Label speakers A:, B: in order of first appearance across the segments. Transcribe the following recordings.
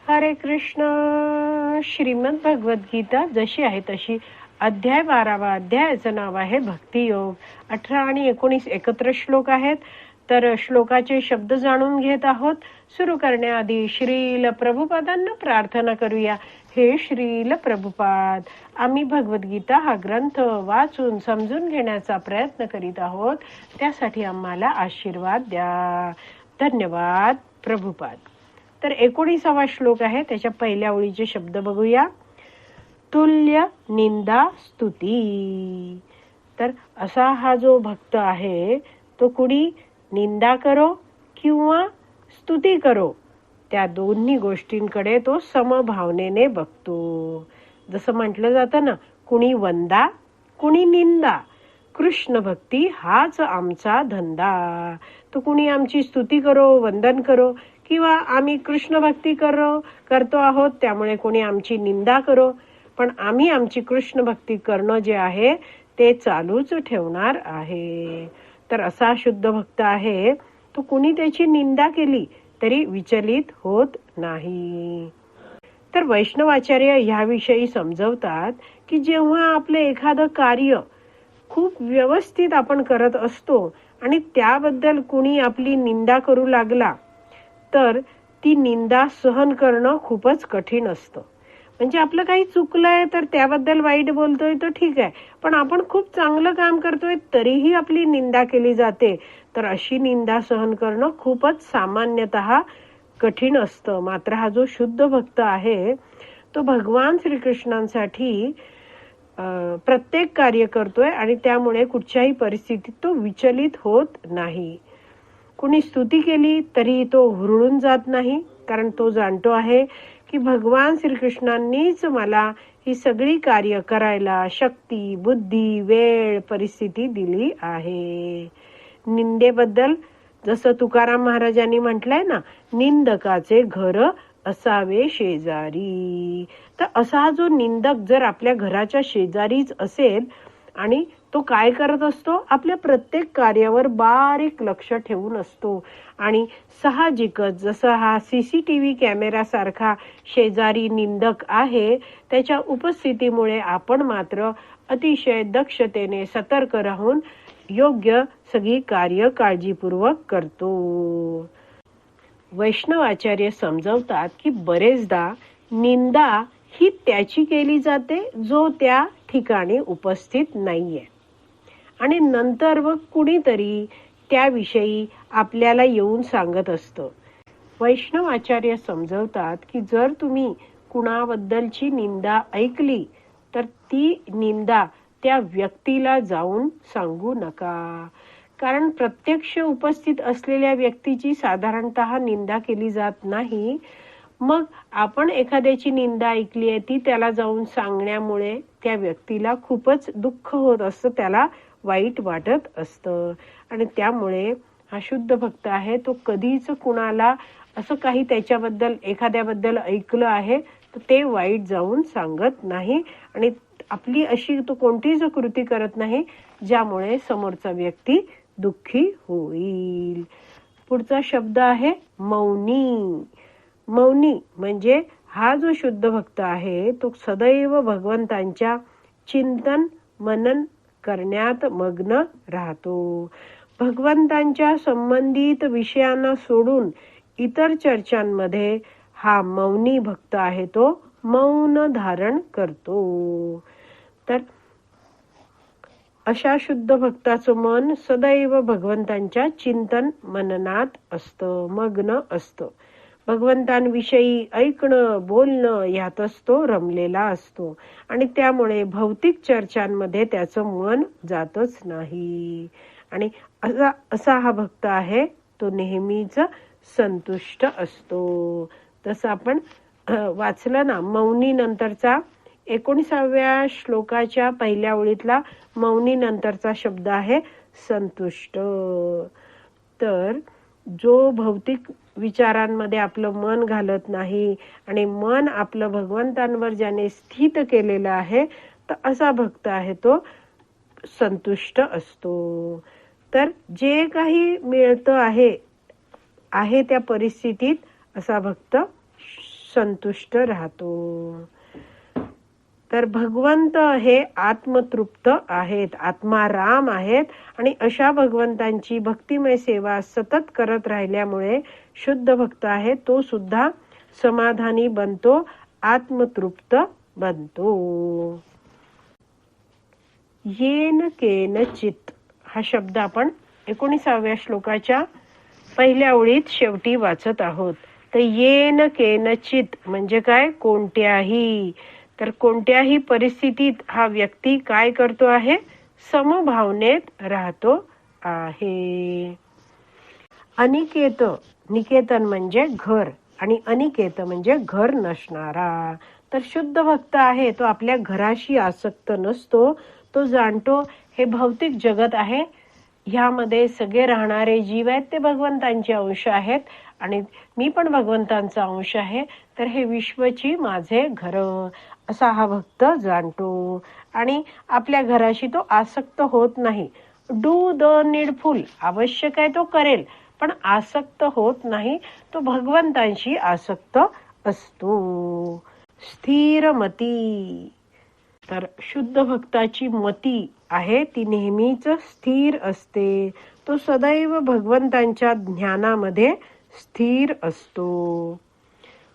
A: हरे कृष्ण. श्रीमद भगवद्गीता जशी आहे तशी अध्याय 12वा. अध्यायाचं नाव आहे भक्तियोग. 18 आणि 19 एकत्र श्लोक आहेत. तर श्लोकाचे शब्द जाणून घेत आहोत. सुरू करण्याआधी श्रील प्रभुपादांना प्रार्थना करूया. हे श्रील प्रभुपाद, आम्ही भगवद्गीता हा ग्रंथ वाचून समजून घेण्याचा प्रयत्न करीत आहोत. त्यासाठी आम्हाला आशीर्वाद द्या. धन्यवाद प्रभुपाद. तर 19वा श्लोक आहे. त्याच्या पहिल्या ओळीचे शब्द बघूया. तुल्य निंदा स्तुती. तर असा हा जो भक्त आहे तो कुणी निंदा करो किंवा स्तुती करो, त्या दोन्ही गोष्टींकडे तो समभावनेने बघतो. जसं म्हटलं जातं ना, कुणी वंदा कुणी निंदा, कृष्ण भक्ती हाच आमचा धंदा. तो कुणी आमची स्तुती करो, वंदन करो, किंवा आम्ही कृष्ण भक्ती करतो आहोत त्यामुळे कोणी आमची निंदा करो, पण आम्ही आमची कृष्ण भक्ती करणं जे आहे ते चालूच ठेवणार आहे. तर असा शुद्ध भक्त आहे तो कुणी त्याची निंदा केली तरी विचलित होत नाही. तर वैष्णवाचार्य ह्याविषयी समजवतात की जेव्हा आपले एखादं कार्य खूप व्यवस्थित आपण करत असतो आणि त्याबद्दल कुणी आपली निंदा करू लागला तर ती निंदा सहन करणं खूपच कठीण असतं. म्हणजे आपलं काही चुकलंय तर त्याबद्दल वाईट बोलतोय तर ठीक आहे, पण आपण खूप चांगलं काम करतोय तरीही आपली निंदा केली जाते, तर अशी निंदा सहन करणं खूपच सामान्यतः कठीण असतं. मात्र हा जो शुद्ध भक्त आहे तो भगवान श्रीकृष्णांसाठी प्रत्येक कार्य करतोय आणि त्यामुळे कुठच्याही परिस्थितीत तो विचलित होत नाही. कुणी स्तुती केली तरी तो हुरळून जात नाही, कारण तो जाणतो आहे की भगवान श्रीकृष्णांनीच मला ही सगळी कार्य करायला शक्ती, बुद्धी, वेळ, परिस्थिती दिली आहे. निंदेबद्दल जसं तुकाराम महाराजांनी म्हटलंय ना, निंदकाचे घर असावे शेजारी. तर असा जो निंदक जर आपल्या घराच्या शेजारीच असेल आणि तो काय करत असतो, आपल्या प्रत्येक कार्यावर बारीक लक्ष ठेवून असतो आणि साहजिकच जसं हा CCTV कॅमेरा सारखा शेजारी निंदक आहे, त्याच्या उपस्थितीमुळे आपण मात्र अतिशय दक्षतेने सतर्क राहून योग्य सगळी कार्य काळजीपूर्वक करतो. वैष्णवाचार्य समजवतात की बरेचदा निंदा ही त्याची केली जाते जो त्या ठिकाणी उपस्थित नाहीये आणि नंतर व कुणीतरी त्याविषयी आपल्याला येऊन सांगत असतं. वैष्णवाचार्य समजवतात की जर तुम्ही कुणाबद्दलची निंदा ऐकली तर ती निंदा त्या व्यक्तीला जाऊन सांगू नका, कारण प्रत्यक्ष उपस्थित असलेल्या व्यक्तीची साधारणतः निंदा केली जात नाही. मग आपण एखाद्याची निंदा ऐकली आहे ती त्याला जाऊन सांगण्यामुळे त्या व्यक्तीला खूपच दुःख होत असतं, त्याला वाईट वाटत असतं आणि त्यामुळे हा शुद्ध भक्त आहे तो कधीच कुणाला असं काही त्याच्याबद्दल एखाद्याबद्दल ऐकलं आहे तर ते वाईट जाऊन सांगत नाही आणि आपली अशी तो कोणतीच कृती करत नाही ज्यामुळे समोरचा व्यक्ती दुःखी होईल. पुढचा शब्द आहे मौनी. मौनी म्हणजे हा जो शुद्ध भक्त आहे तो सदैव भगवंतांच्या चिंतन मनन करण्यात मग्न राहतो. भगवंतांच्या संबंधित विषयांना सोडून इतर चर्चांमध्ये हा मौनी भक्त आहे तो मौन धारण करतो. तर अशा शुद्ध भक्ताचं मन सदैव भगवंतांच्या चिंतन मननात असतं, मग्न असतं. भगवंतांविषयी ऐकणं बोलणं यातच तो रमलेला असतो आणि त्यामुळे भौतिक चर्चांमध्ये त्याचं मन जातच नाही. आणि असा हा भक्त आहे तो नेहमीच संतुष्ट असतो. तसं आपण वाचलं ना, मौनी नंतरचा 19व्या श्लोकाच्या पहिल्या ओळीतला मौनी नंतरचा शब्द आहे संतुष्ट. तर जो भौतिक विचारांमध्ये आपलं मन घालत नाही आणि मन आपलं भगवंतांवर ज्याने स्थित केलेलं आहे तर असा भक्त आहे तो संतुष्ट असतो. तर जे काही मिळतं आहे त्या परिस्थितीत असा भक्त संतुष्ट राहतो. तर भगवंत हे आत्मतृप्त आहेत, आत्माराम आहेत आणि अशा भगवंतांची भक्तिमय सेवा सतत करत राहिल्यामुळे शुद्ध भक्त आहे तो सुद्धा समाधानी बनतो, आत्मतृप्त बनतो. येन केनचित हा शब्द आपण 19व्या श्लोकाच्या पहिल्या ओळीत शेवटी वाचत आहोत. तर येन केनचित म्हणजे काय? कोणत्याही. तर कोणत्याही परिस्थितीत हा व्यक्ती काय करतो आहे? समभावनेत राहतो आहे. अनिकेत, निकेतन म्हणजे घर आणि अनिकेत म्हणजे घर नसणारा. तर शुद्ध भक्त आहे तो आपल्या घराशी आसक्त नसतो. तो जाणतो हे भौतिक जगत आहे, ह्यामध्ये सगळे राहणारे जीव आहेत ते भगवंतांचे अंश आहेत आणि मी पण भगवंतांचा अंश आहे. तर हे विश्वची माझे घर असा हा भक्त जाणतो आणि आपल्या घराशी तो आसक्त होत नाही. डू द नीडफुल, आवश्यक आहे तो करेल, पण आसक्त होत नाही. तो भगवंतांशी आसक्त असतो. स्थिरमती, तर शुद्ध भक्ताची मती आहे ती नेहमीच स्थिर असते. तो सदैव भगवंतांच्या ज्ञानामध्ये स्थिर असतो.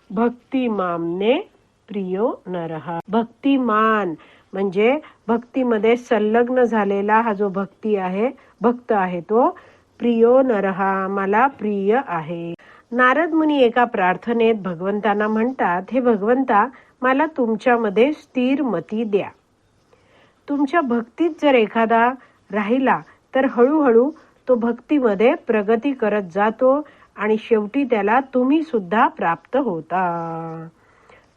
A: भक्तिमामने प्रियो नरहा, भक्तिमान म्हणजे भक्तीमध्ये संलग्न झालेला हा जो भक्त आहे तो प्रियो नरहा, मला प्रिय आहे. नारद मुनी एका प्रार्थनेत भगवंतांना म्हणतात, हे भगवंता, मला तुमच्यामध्ये स्थिर मती द्या. तुमच्या भक्तीत जर एखादा राहिला तर हळूहळू तो भक्तीमध्ये प्रगती करत जातो आणि शेवटी त्याला तुम्ही सुद्धा प्राप्त होता.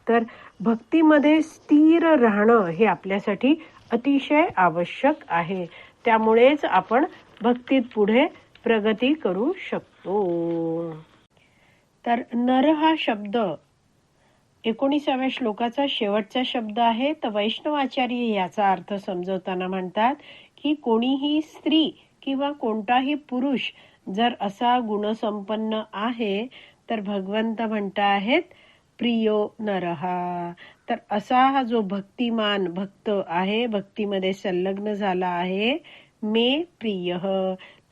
A: तर भक्तीमध्ये स्थिर राहणं हे आपल्यासाठी अतिशय आवश्यक आहे. त्यामुळेच आपण भक्तीत पुढे प्रगती करू शकतो. तर नर हा शब्द 19व्या श्लोकाचा शेवटचा शब्द आहे. तर वैष्णवाचार्य याचा अर्थ समजवताना म्हणतात की कोणीही स्त्री किंवा कोणताही पुरुष जर असा गुणसंपन्न आहे तर भगवंत म्हणत आहेत प्रियो नरहा. तर असा हा जो भक्तिमान भक्त आहे, भक्तीमध्ये संलग्न झाला आहे, मे प्रिय,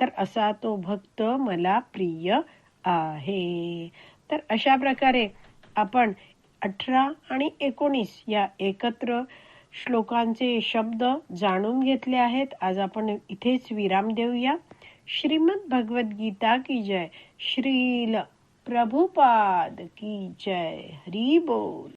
A: तर असा तो भक्त मला प्रिय आहे. तर अशा प्रकारे आपण 18 आणि 19 या एकत्र श्लोकांचे शब्द जाणून घेतले आहेत. आज आपण इथेच विराम देऊया. श्रीमद भगवद्गीता की जय. श्रील प्रभुपाद की जय. हरी बोल.